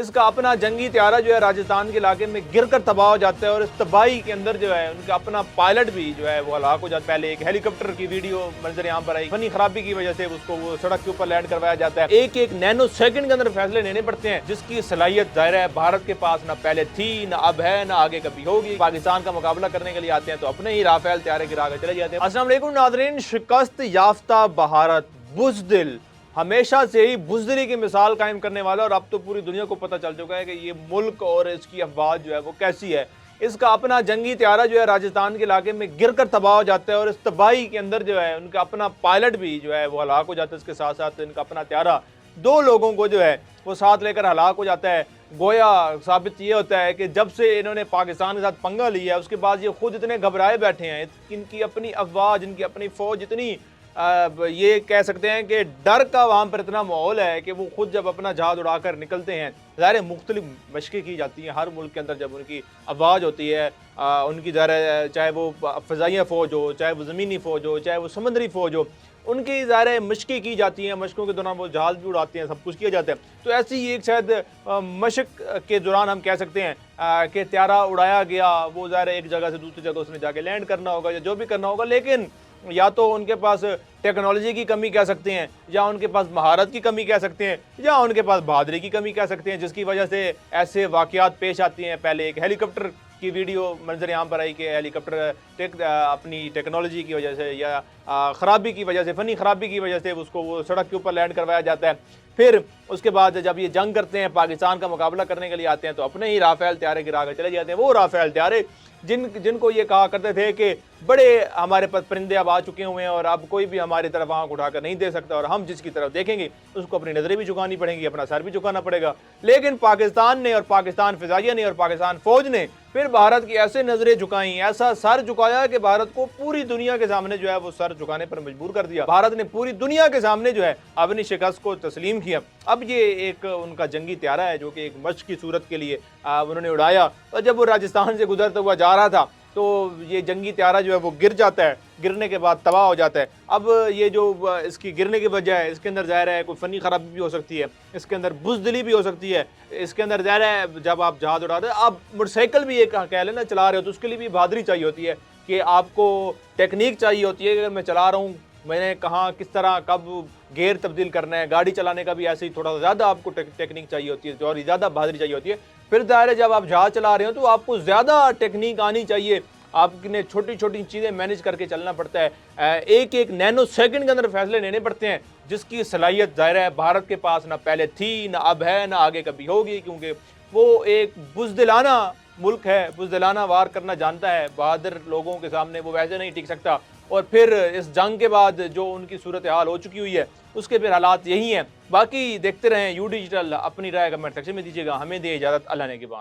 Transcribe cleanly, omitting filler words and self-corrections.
اس کا اپنا جنگی طیارہ جو ہے راجستھان کے علاقے میں گر کر تباہ ہو جاتا ہے اور اس تباہی کے اندر جو ہے ان کا اپنا پائلٹ بھی جو ہے وہ ہلاک ہو جاتا ہے۔ پہلے ایک ہیلی کاپٹر کی ویڈیو منظر یہاں پر آئی، فنی خرابی کی وجہ سے اس کو وہ سڑک کے اوپر لینڈ کروایا جاتا ہے۔ ایک ایک نینو سیکنڈ کے اندر فیصلے لینے پڑتے ہیں، جس کی صلاحیت ظاہر ہے بھارت کے پاس نہ پہلے تھی، نہ اب ہے، نہ آگے کبھی ہوگی۔ پاکستان کا مقابلہ کرنے کے لیے آتے ہیں تو اپنے ہی رافیل طیارے گرا کے چلے جاتے ہیں۔ السلام علیکم ناظرین، شکست یافتہ بھارت بزدل، ہمیشہ سے ہی بزدلی کی مثال قائم کرنے والا، اور اب تو پوری دنیا کو پتہ چل چکا ہے کہ یہ ملک اور اس کی افواج جو ہے وہ کیسی ہے۔ اس کا اپنا جنگی طیارہ جو ہے راجستھان کے علاقے میں گر کر تباہ ہو جاتا ہے اور اس تباہی کے اندر جو ہے ان کا اپنا پائلٹ بھی جو ہے وہ ہلاک ہو جاتا ہے۔ اس کے ساتھ ساتھ ان کا اپنا طیارہ دو لوگوں کو جو ہے وہ ساتھ لے کر ہلاک ہو جاتا ہے۔ گویا ثابت یہ ہوتا ہے کہ جب سے انہوں نے پاکستان کے ساتھ پنگا لیا ہے اس کے بعد یہ خود اتنے گھبرائے بیٹھے ہیں، ان کی اپنی افواج، ان کی اپنی فوج اتنی یہ کہہ سکتے ہیں کہ ڈر کا وہاں پر اتنا ماحول ہے کہ وہ خود جب اپنا جہاز اڑا کر نکلتے ہیں، ظاہر مختلف مشقیں کی جاتی ہیں ہر ملک کے اندر جب ان کی افواج ہوتی ہے، ان کی ظاہر چاہے وہ فضائیہ فوج ہو، چاہے وہ زمینی فوج ہو، چاہے وہ سمندری فوج ہو، ان کی ظاہر مشقیں کی جاتی ہیں، مشقوں کے دوران وہ جہاز بھی اڑاتے ہیں، سب کچھ کیا جاتا ہے۔ تو ایسی ہی ایک شاید مشق کے دوران ہم کہہ سکتے ہیں کہ طیارہ اڑایا گیا، وہ ظاہر ایک جگہ سے دوسری جگہ اس نے جا کے لینڈ کرنا ہوگا یا جو بھی کرنا ہوگا، لیکن یا تو ان کے پاس ٹیکنالوجی کی کمی کہہ سکتے ہیں، یا ان کے پاس مہارت کی کمی کہہ سکتے ہیں، یا ان کے پاس بہادری کی کمی کہہ سکتے ہیں، جس کی وجہ سے ایسے واقعات پیش آتی ہیں۔ پہلے ایک ہیلی کاپٹر کی ویڈیو منظر یہاں پر آئی کہ ہیلی کاپٹر اپنی ٹیکنالوجی کی وجہ سے یا خرابی کی وجہ سے، فنی خرابی کی وجہ سے اس کو وہ سڑک کے اوپر لینڈ کروایا جاتا ہے۔ پھر اس کے بعد جب یہ جنگ کرتے ہیں، پاکستان کا مقابلہ کرنے کے لیے آتے ہیں تو اپنے ہی رافیل طیارے گرا کے چلے جاتے ہیں۔ وہ رافیل طیارے جن کو یہ کہا کرتے تھے کہ بڑے ہمارے پاس پرندے اب آ چکے ہوئے ہیں اور اب کوئی بھی ہماری طرف آنکھ اٹھا کر نہیں دے سکتا، اور ہم جس کی طرف دیکھیں گے اس کو اپنی نظریں بھی جھکانی پڑیں گی، اپنا سر بھی جھکانا پڑے گا۔ لیکن پاکستان نے اور پاکستان فضائیہ نے اور پاکستان فوج نے پھر بھارت کی ایسے نظریں جھکائیں، ایسا سر جھکایا کہ بھارت کو پوری دنیا کے سامنے جو ہے وہ سر جھکانے پر مجبور کر دیا۔ بھارت نے پوری دنیا کے سامنے جو ہے اپنی شکست کو تسلیم کیا۔ اب یہ ایک ان کا جنگی طیارہ ہے جو کہ ایک مشق کی صورت کے لیے انہوں نے اڑایا، اور جب وہ راجستھان سے گزرتا ہوا جا رہا تھا تو یہ جنگی طیارہ جو ہے وہ گر جاتا ہے، گرنے کے بعد تباہ ہو جاتا ہے۔ اب یہ جو اس کی گرنے کی وجہ ہے، اس کے اندر ظاہر ہے کوئی فنی خرابی بھی ہو سکتی ہے، اس کے اندر بزدلی بھی ہو سکتی ہے، اس کے اندر ظاہر ہے جب آپ جہاز اڑاتے ہیں، آپ موٹر سائیکل بھی ایک کہہ لینا چلا رہے ہو تو اس کے لیے بھی بہادری چاہیے ہوتی ہے کہ آپ کو ٹیکنیک چاہیے ہوتی ہے کہ اگر میں چلا رہا ہوں میں نے کہاں کس طرح کب گیئر تبدیل کرنا ہے۔ گاڑی چلانے کا بھی ایسے ہی تھوڑا زیادہ آپ کو ٹیکنیک چاہیے ہوتی ہے اور زیادہ بہادری چاہیے ہوتی ہے۔ پھر ظاہر ہے جب آپ جہاز چلا رہے ہو تو آپ کو زیادہ ٹیکنیک آنی چاہیے، آپ نے چھوٹی چھوٹی چیزیں مینیج کر کے چلنا پڑتا ہے، ایک ایک نینو سیکنڈ کے اندر فیصلے لینے پڑتے ہیں، جس کی صلاحیت ظاہر ہے بھارت کے پاس نہ پہلے تھی، نہ اب ہے، نہ آگے کبھی ہوگی، کیونکہ وہ ایک بزدلانہ ملک ہے، بزدلانہ وار کرنا جانتا ہے۔ بہادر لوگوں کے سامنے وہ ویسے نہیں ٹک سکتا، اور پھر اس جنگ کے بعد جو ان کی صورتحال ہو چکی ہوئی ہے اس کے پھر حالات یہی ہیں۔ باقی دیکھتے رہیں یو ڈیجیٹل، اپنی رائے کمنٹ سیکشن میں دیجیے گا۔ ہمیں دے اجازت، اللہ نے کے بعد۔